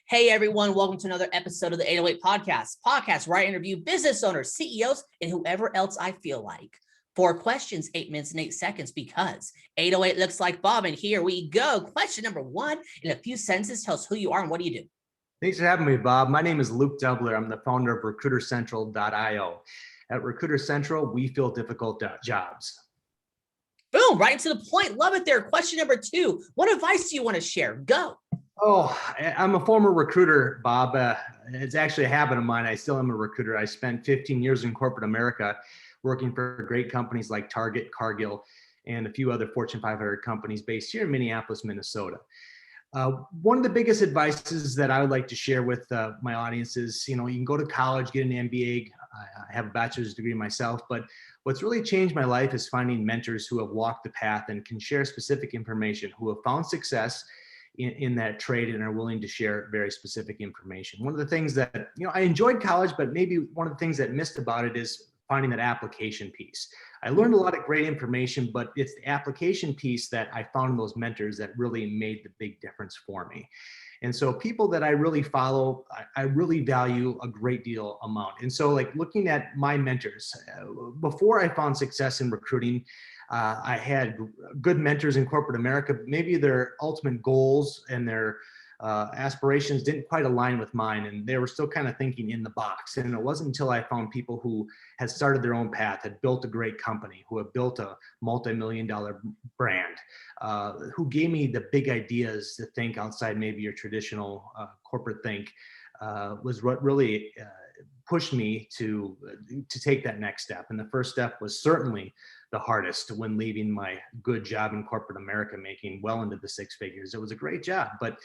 Hey everyone, welcome to another episode of the 808 podcast where I interview business owners, CEOs, and whoever else I feel like. 4 questions, 8 minutes and 8 seconds, because 808 looks like Bob, and here we go. Question number 1, in a few sentences, tell us who you are and what do you do? Thanks for having me, Bob. My name is Luke Doubler. I'm the founder of Recruitercentral.io. At Recruiter Central, we fill difficult jobs. Boom, right to the point. Love it there. Question number 2, what advice do you want to share? Go. Oh, I'm a former recruiter, Bob. It's actually a habit of mine. I still am a recruiter. I spent 15 years in corporate America working for great companies like Target, Cargill, and a few other Fortune 500 companies based here in Minneapolis, Minnesota. One of the biggest advices that I would like to share with my audience is, you can go to college, get an MBA. I have a bachelor's degree myself, but what's really changed my life is finding mentors who have walked the path and can share specific information, who have found success in that trade and are willing to share very specific information. One of the things that, I enjoyed college, but maybe one of the things that missed about it is finding that application piece. I learned a lot of great information, but it's the application piece that I found in those mentors that really made the big difference for me. And so people that I really follow, I really value a great deal amount. And so like looking at my mentors, before I found success in recruiting, I had good mentors in corporate America, but maybe their ultimate goals and their aspirations didn't quite align with mine, and they were still kind of thinking in the box. And it wasn't until I found people who had started their own path, had built a great company, who have built a multi-million-dollar brand, who gave me the big ideas to think outside maybe your traditional corporate think, was what really pushed me to take that next step. And the first step was certainly the hardest when leaving my good job in corporate America, making well into the 6 figures. It was a great job, but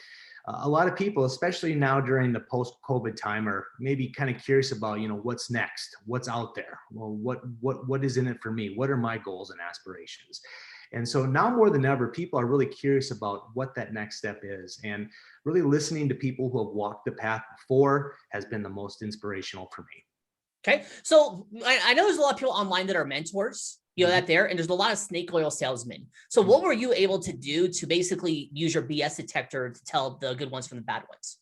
a lot of people, especially now during the post-COVID time, are maybe kind of curious about, what's next, what's out there. Well, what is in it for me? What are my goals and aspirations? And so now more than ever, people are really curious about what that next step is, and really listening to people who have walked the path before has been the most inspirational for me. Okay, so I know there's a lot of people online that are mentors, that there, and there's a lot of snake oil salesmen. So what were you able to do to basically use your BS detector to tell the good ones from the bad ones?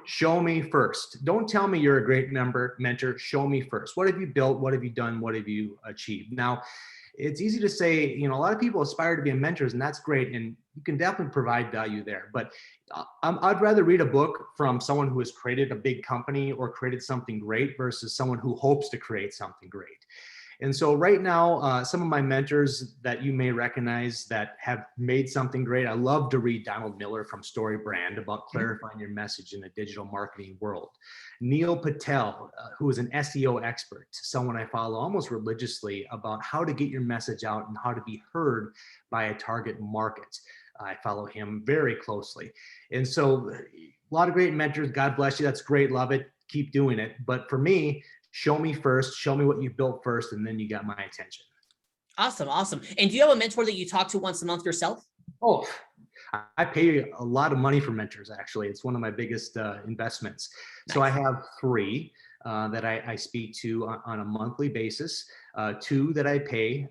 Show me first. Don't tell me you're a great mentor. Show me first. What have you built? What have you done? What have you achieved? Now, it's easy to say, a lot of people aspire to be mentors, and that's great. And you can definitely provide value there. But I'd rather read a book from someone who has created a big company or created something great versus someone who hopes to create something great. And so right now, some of my mentors that you may recognize that have made something great, I love to read Donald Miller from Story Brand about clarifying your message in the digital marketing world. Neil Patel, who is an SEO expert, someone I follow almost religiously about how to get your message out and how to be heard by a target market. I follow him very closely. And so a lot of great mentors. God bless you. That's great. Love it. Keep doing it. But for me, show me first, show me what you built first, and then you got my attention. Awesome. And do you have a mentor that you talk to once a month yourself? Oh, I pay a lot of money for mentors, actually. It's one of my biggest investments. Nice. So I have 3 that I speak to on a monthly basis, 2 that I pay.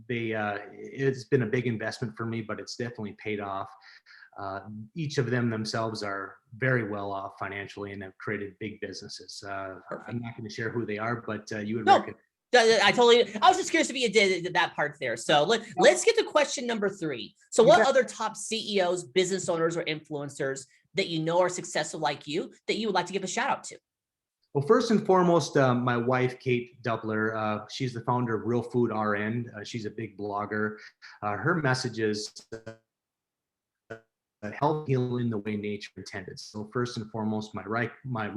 It's been a big investment for me, but it's definitely paid off. Each of them themselves are very well off financially and have created big businesses. I'm not going to share who they are, but you would recognize. I was just curious if you did that part there. So let's get to question number 3. So what other top CEOs, business owners, or influencers that you know are successful like you that you would like to give a shout out to? Well, first and foremost, my wife, Kate Doubler, she's the founder of Real Food RN. She's a big blogger. Her message is health healing the way nature intended. So first and foremost, my wife, my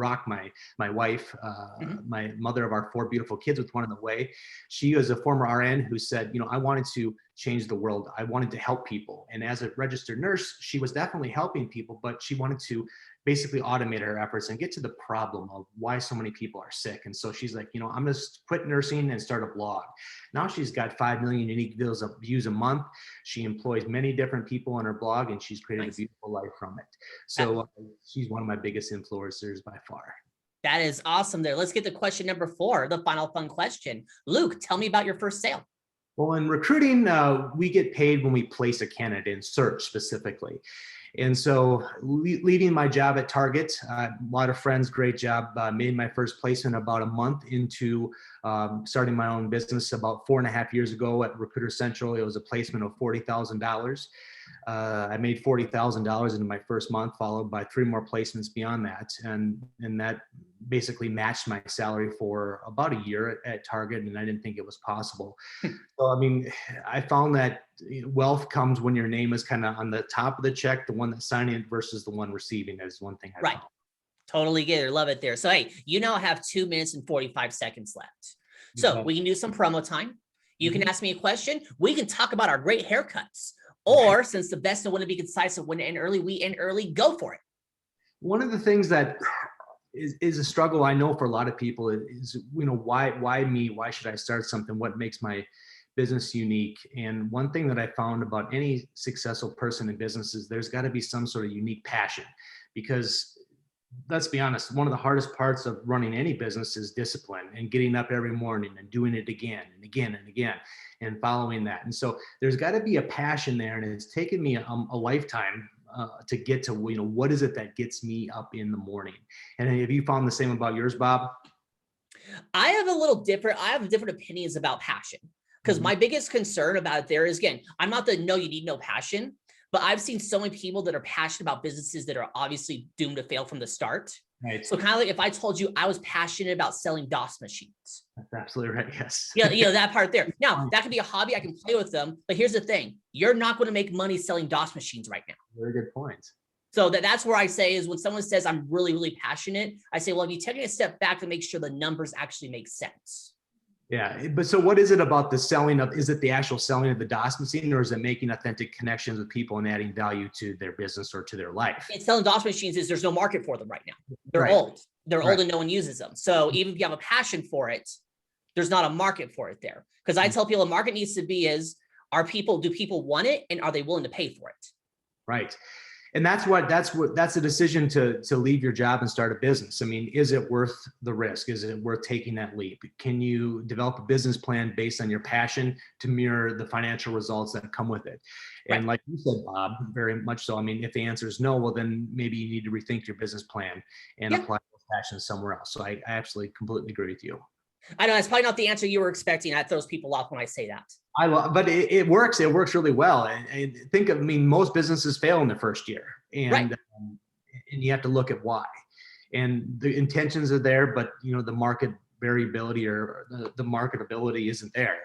mother of our 4 beautiful kids with one in the way. She was a former RN who said, I wanted to change the world. I wanted to help people. And as a registered nurse, she was definitely helping people, but she wanted to basically automate her efforts and get to the problem of why so many people are sick. And so she's like, I'm going to quit nursing and start a blog. Now she's got 5 million unique views a month. She employs many different people on her blog, and she's created a beautiful life from it. So she's one of my biggest influencers by far. That is awesome there. Let's get to question number 4, the final fun question. Luke, tell me about your first sale. Well, in recruiting, we get paid when we place a candidate in search specifically. And so leaving my job at Target, a lot of friends, great job, made my first placement about a month into starting my own business about 4.5 years ago at Recruitercentral. It was a placement of $40,000. I made $40,000 into my first month, followed by 3 more placements beyond that. And that basically matched my salary for about a year at Target, and I didn't think it was possible. So, I mean, I found that wealth comes when your name is kind of on the top of the check, the one that's signing it versus the one receiving is one thing I Right. found. Totally get it. Love it there. So, hey, you now have 2 minutes and 45 seconds left. So we can do some promo time. You can ask me a question. We can talk about our great haircuts. Or since the best of when to be concise and when to end early, we end early, go for it. One of the things that is a struggle I know for a lot of people is, why me? Why should I start something? What makes my business unique? And one thing that I found about any successful person in business is there's got to be some sort of unique passion, because let's be honest, one of the hardest parts of running any business is discipline and getting up every morning and doing it again and again and again and following that. And so there's got to be a passion there. And it's taken me a lifetime to get to, what is it that gets me up in the morning? And have you found the same about yours, Bob? I have different opinions about passion, because my biggest concern about it there is, again, I'm not you need no passion, but I've seen so many people that are passionate about businesses that are obviously doomed to fail from the start. Right. So kind of like if I told you I was passionate about selling DOS machines. That's absolutely right. Yes. Yeah, that part there. Now, that could be a hobby. I can play with them. But here's the thing. You're not going to make money selling DOS machines right now. Very good point. So that's where I say is when someone says I'm really, really passionate, I say, well, if you take a step back to make sure the numbers actually make sense. Yeah, but so what is it about the selling of, is it the actual selling of the DOS machine, or is it making authentic connections with people and adding value to their business or to their life? It's selling DOS machines is there's no market for them right now. They're Right. old. They're old and no one uses them. So even if you have a passion for it, there's not a market for it there. Because I tell people the market needs to be is, do people want it, and are they willing to pay for it? Right. And that's a decision to leave your job and start a business. I mean, is it worth the risk? Is it worth taking that leap? Can you develop a business plan based on your passion to mirror the financial results that come with it? And like you said, Bob, very much so. I mean, if the answer is no, well, then maybe you need to rethink your business plan and apply those passions somewhere else. So I absolutely completely agree with you. I know that's probably not the answer you were expecting. That throws people off when I say that. But it works. It works really well. And most businesses fail in the first year, and you have to look at why. And the intentions are there, but the market variability or the marketability isn't there.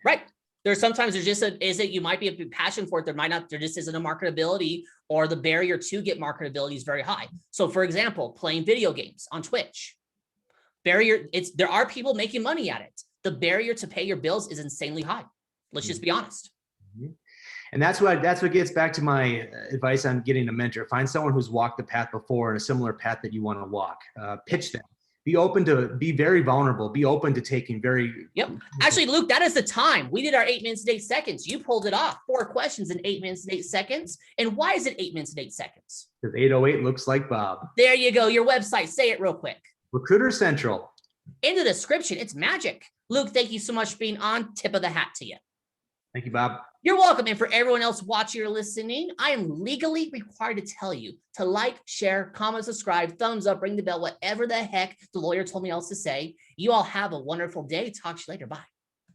Right. There's just you might be a passion for it. There just isn't a marketability, or the barrier to get marketability is very high. So for example, playing video games on Twitch. There are people making money at it. The barrier to pay your bills is insanely high. Let's just be honest. And that's what gets back to my advice on getting a mentor. Find someone who's walked the path before and a similar path that you want to walk. Pitch them. Be very vulnerable. Be open to taking Actually, Luke, that is the time. We did our 8 minutes and 8 seconds. You pulled it off. 4 questions in 8 minutes and 8 seconds. And why is it 8 minutes and 8 seconds? Because 808 looks like Bob. There you go. Your website. Say it real quick. Recruiter Central. In the description, it's magic. Luke, thank you so much for being on. Tip of the hat to you. Thank you, Bob. You're welcome. And for everyone else watching or listening, I am legally required to tell you to like, share, comment, subscribe, thumbs up, ring the bell, whatever the heck the lawyer told me else to say. You all have a wonderful day. Talk to you later. Bye.